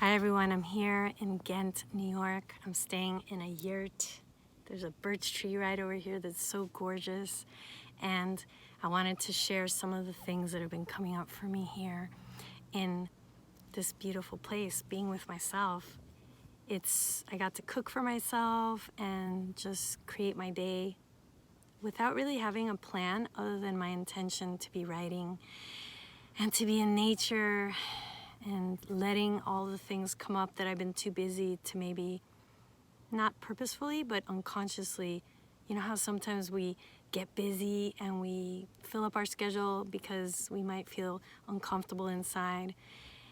Hi everyone, I'm here in Ghent, New York. I'm staying in a yurt. There's a birch tree right over here that's so gorgeous. And I wanted to share some of the things that have been coming up for me here in this beautiful place, being with myself. I got to cook for myself and just create my day without really having a plan other than my intention to be writing and to be in nature and letting all the things come up that I've been too busy to maybe, not purposefully, but unconsciously. You know how sometimes we get busy and we fill up our schedule because we might feel uncomfortable inside.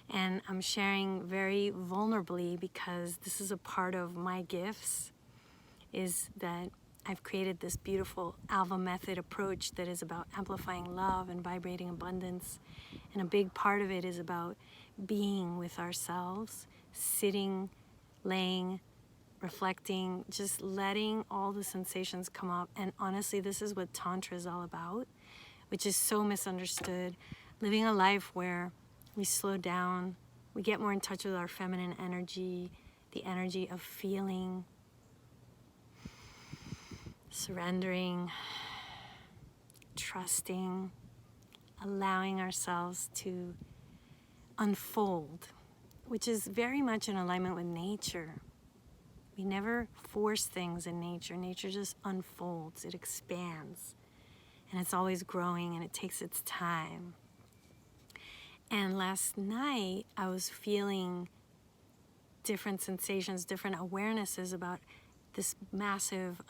And I'm sharing very vulnerably because this is a part of my gifts, is that I've created this beautiful ALVA Method approach that is about amplifying love and vibrating abundance. And a big part of it is about being with ourselves, sitting, laying, reflecting, just letting all the sensations come up. And honestly, this is what Tantra is all about, which is so misunderstood. Living a life where we slow down, we get more in touch with our feminine energy, the energy of feeling, surrendering, trusting, allowing ourselves to unfold, which is very much in alignment with nature. We never force things in nature. Nature just unfolds, it expands, and it's always growing and it takes its time. And last night I was feeling different sensations, different awarenesses about this massive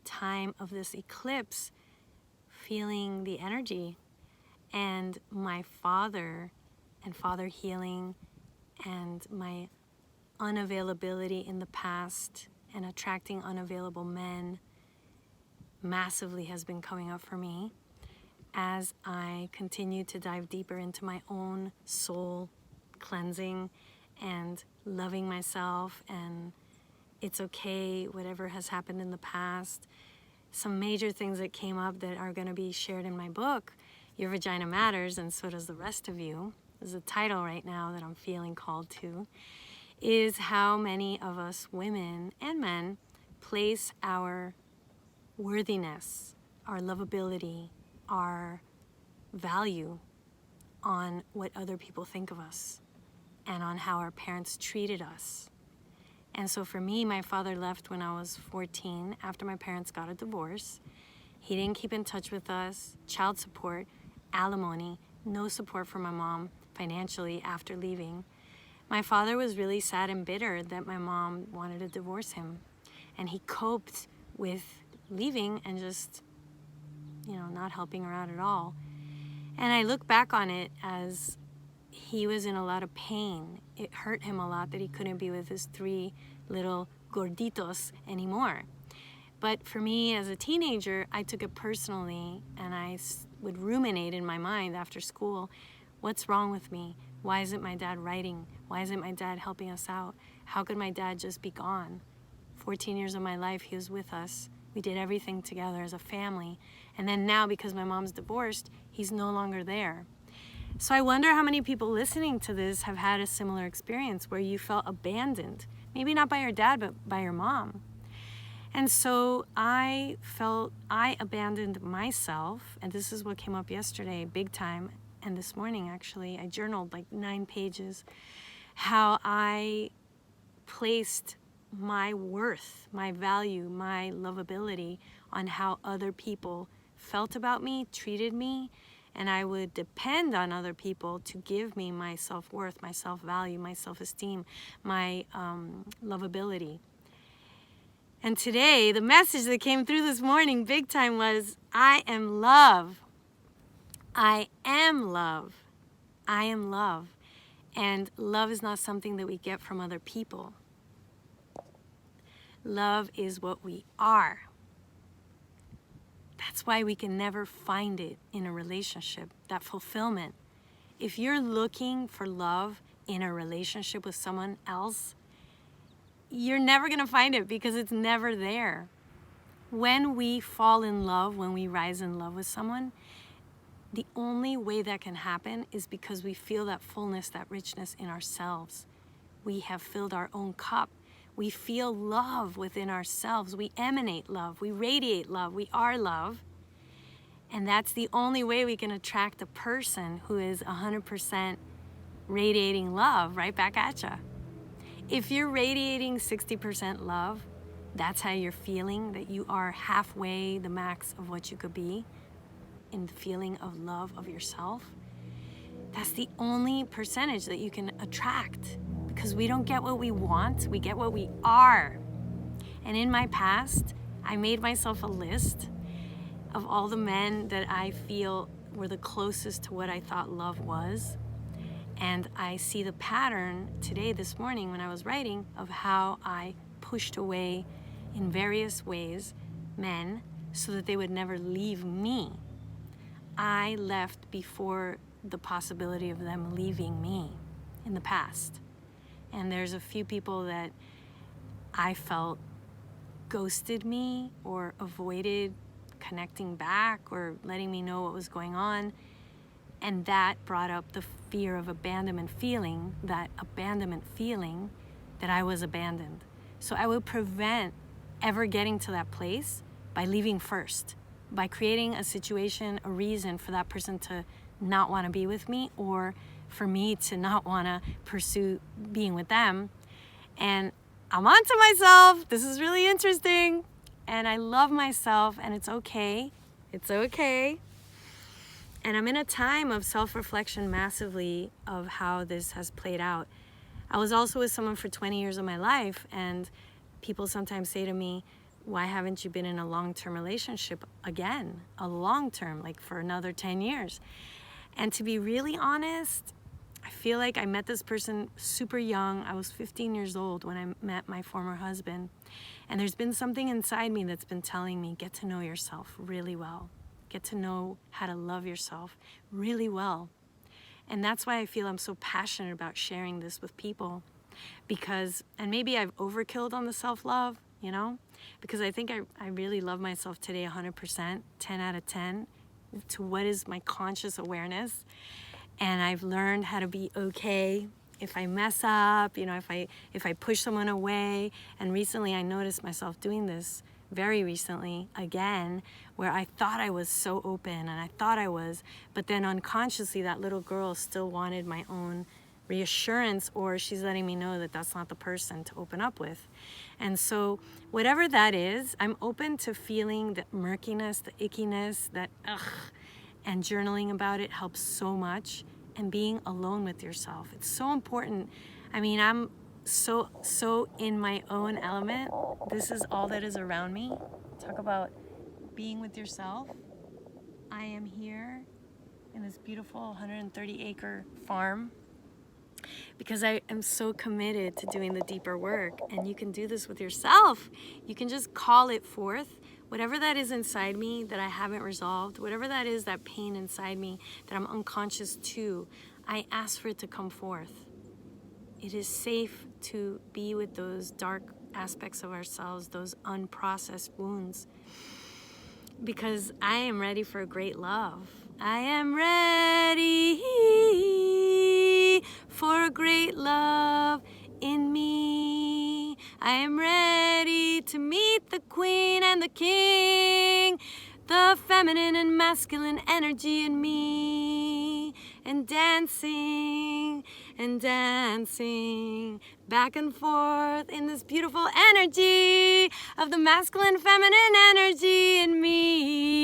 time of this eclipse, feeling the energy and my father and father healing and my unavailability in the past and attracting unavailable men massively has been coming up for me as I continue to dive deeper into my own soul cleansing and loving myself. And it's okay, whatever has happened in the past. Some major things that came up that are going to be shared in my book, Your Vagina Matters, and so does the rest of you, is the title right now that I'm feeling called to, is how many of us women and men place our worthiness, our lovability, our value on what other people think of us and on how our parents treated us. And so for me, my father left when I was 14 after my parents got a divorce. He didn't keep in touch with us, child support, alimony, no support from my mom financially after leaving. My father was really sad and bitter that my mom wanted to divorce him. And he coped with leaving and just, not helping her out at all. And I look back on it as he was in a lot of pain. It hurt him a lot that he couldn't be with his 3 little gorditos anymore. But for me as a teenager, I took it personally, and I would ruminate in my mind after school, what's wrong with me? Why isn't my dad writing? Why isn't my dad helping us out? How could my dad just be gone? 14 years of my life, he was with us. We did everything together as a family. And then now, because my mom's divorced, he's no longer there. So I wonder how many people listening to this have had a similar experience where you felt abandoned. Maybe not by your dad, but by your mom. And so I felt I abandoned myself, and this is what came up yesterday, big time, and this morning actually, I journaled like 9 pages, how I placed my worth, my value, my lovability on how other people felt about me, treated me, and I would depend on other people to give me my self-worth, my self-value, my self-esteem, my lovability. And today, the message that came through this morning big time was, I am love. I am love. I am love. And love is not something that we get from other people. Love is what we are. That's why we can never find it in a relationship, that fulfillment. If you're looking for love in a relationship with someone else, you're never going to find it because it's never there. When we fall in love, when we rise in love with someone, The only way that can happen is because we feel that fullness, that richness in ourselves. We have filled our own cup. We feel love within ourselves. We emanate love. We radiate love. We are love. And that's the only way we can attract a person who is 100% radiating love right back at you. If you're radiating 60% love, that's how you're feeling, that you are halfway the max of what you could be in the feeling of love of yourself. That's the only percentage that you can attract, because we don't get what we want, we get what we are. And in my past, I made myself a list of all the men that I feel were the closest to what I thought love was. And I see the pattern today, this morning, when I was writing, of how I pushed away in various ways men so that they would never leave me. I left before the possibility of them leaving me in the past. And there's a few people that I felt ghosted me or avoided connecting back or letting me know what was going on. And that brought up the fear of abandonment feeling, that I was abandoned. So I would prevent ever getting to that place by leaving first, by creating a situation, a reason for that person to not want to be with me, or for me to not want to pursue being with them. And I'm onto myself. This is really interesting. And I love myself, and it's okay. It's okay. And I'm in a time of self-reflection massively of how this has played out. I was also with someone for 20 years of my life, and people sometimes say to me, why haven't you been in a long-term relationship again? A long-term, like for another 10 years. And to be really honest, I feel like I met this person super young. I was 15 years old when I met my former husband. And there's been something inside me that's been telling me, get to know yourself really well. Get to know how to love yourself really well. And that's why I feel I'm so passionate about sharing this with people. Because, and maybe I've overkilled on the self-love, you know? Because I think I really love myself today 100%, 10 out of 10, to what is my conscious awareness. And I've learned how to be okay if I mess up, you know, if I push someone away. And recently I noticed myself doing this very recently again, where I thought I was so open and I thought I was, but then unconsciously that little girl still wanted my own reassurance, or she's letting me know that that's not the person to open up with. And so whatever that is, I'm open to feeling the murkiness, the ickiness, that and journaling about it helps so much. And being alone with yourself, it's so important. I mean, I'm so in my own element. This is all that is around me. Talk about being with yourself. I am here in this beautiful 130-acre farm because I am so committed to doing the deeper work. And you can do this with yourself. You can just call it forth. Whatever that is inside me that I haven't resolved, whatever that is, that pain inside me that I'm unconscious to, I ask for it to come forth. It is safe to be with those dark aspects of ourselves, those unprocessed wounds, because I am ready for a great love. I am ready for a great love in me. I am ready to meet the queen and the king, the feminine and masculine energy in me, and dancing back and forth in this beautiful energy of the masculine feminine energy in me.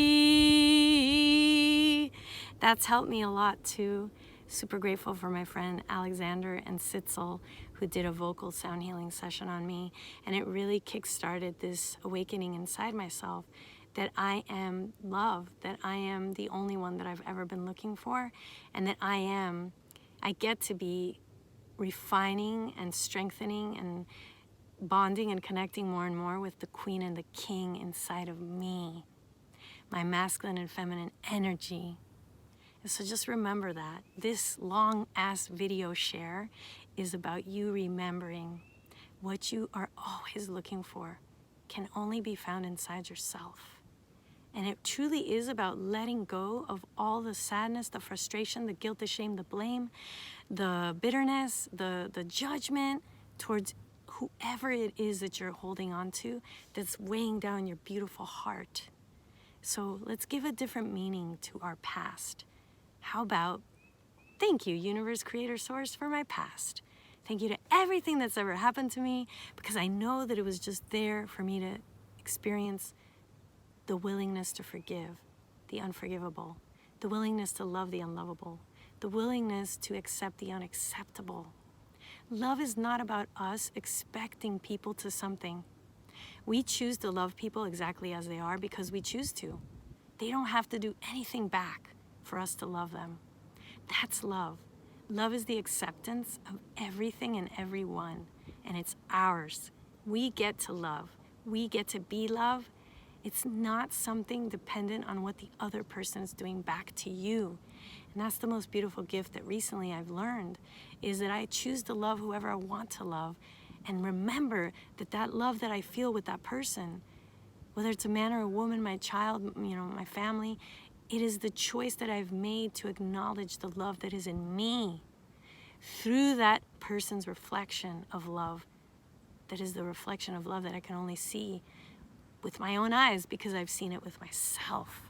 That's helped me a lot too. Super grateful for my friend Alexander and Sitzel, who did a vocal sound healing session on me, and it really kick-started this awakening inside myself that I am love, that I am the only one that I've ever been looking for, and that I get to be refining and strengthening and bonding and connecting more and more with the queen and the king inside of me, my masculine and feminine energy. And so just remember that. This long-ass video share is about you remembering what you are always looking for can only be found inside yourself. And it truly is about letting go of all the sadness, the frustration, the guilt, the shame, the blame, the bitterness, the judgment towards whoever it is that you're holding on to that's weighing down your beautiful heart. So let's give a different meaning to our past. How about, thank you, universe, creator, source, for my past. Thank you to everything that's ever happened to me, because I know that it was just there for me to experience the willingness to forgive the unforgivable, the willingness to love the unlovable, the willingness to accept the unacceptable. Love is not about us expecting people to something. We choose to love people exactly as they are because we choose to. They don't have to do anything back for us to love them. That's love. Love is the acceptance of everything and everyone, and it's ours. We get to love. We get to be love. It's not something dependent on what the other person is doing back to you. And that's the most beautiful gift that recently I've learned, is that I choose to love whoever I want to love, and remember that that love that I feel with that person, whether it's a man or a woman, my child, my family, it is the choice that I've made to acknowledge the love that is in me through that person's reflection of love. That is the reflection of love that I can only see with my own eyes because I've seen it with myself.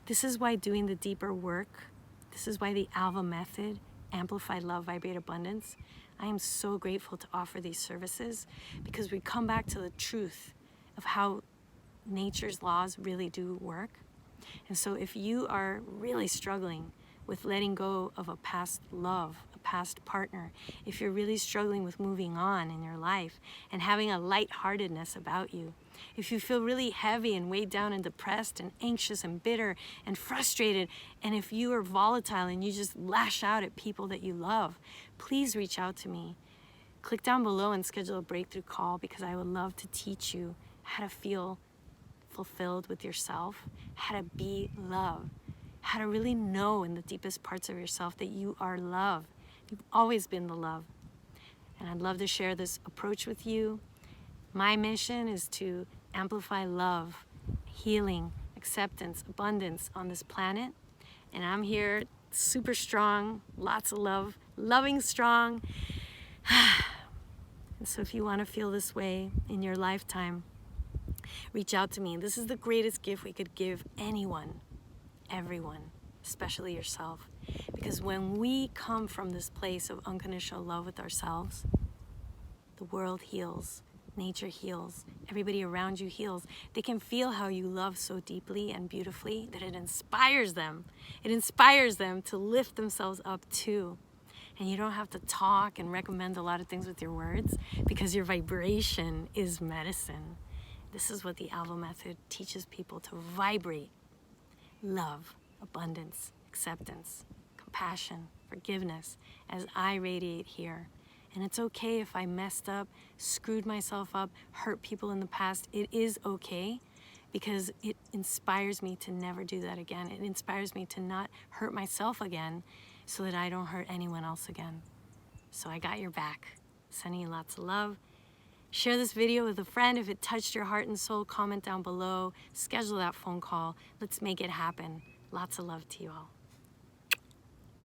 This is why doing the deeper work, this is why the ALVA Method, Amplified Love, Vibrate Abundance, I am so grateful to offer these services, because we come back to the truth of how nature's laws really do work. And so if you are really struggling with letting go of a past love, a past partner, if you're really struggling with moving on in your life and having a lightheartedness about you, if you feel really heavy and weighed down and depressed and anxious and bitter and frustrated, and if you are volatile and you just lash out at people that you love, please reach out to me. Click down below and schedule a breakthrough call, because I would love to teach you how to feel fulfilled with yourself, how to be love, how to really know in the deepest parts of yourself that you are love. You've always been the love. And I'd love to share this approach with you. My mission is to amplify love, healing, acceptance, abundance on this planet. And I'm here super strong, lots of love, loving strong. And so if you want to feel this way in your lifetime, reach out to me. This is the greatest gift we could give anyone, everyone, especially yourself. Because when we come from this place of unconditional love with ourselves, the world heals, nature heals, everybody around you heals. They can feel how you love so deeply and beautifully that it inspires them. It inspires them to lift themselves up too. And you don't have to talk and recommend a lot of things with your words, because your vibration is medicine. This is what the ALVA Method teaches people: to vibrate love, abundance, acceptance, compassion, forgiveness, as I radiate here. And it's okay if I messed up, screwed myself up, hurt people in the past. It is okay, because it inspires me to never do that again. It inspires me to not hurt myself again, so that I don't hurt anyone else again. So I got your back. Sending you lots of love. Share this video with a friend if it touched your heart and soul. Comment down below. Schedule that phone call. Let's make it happen. Lots of love to you all.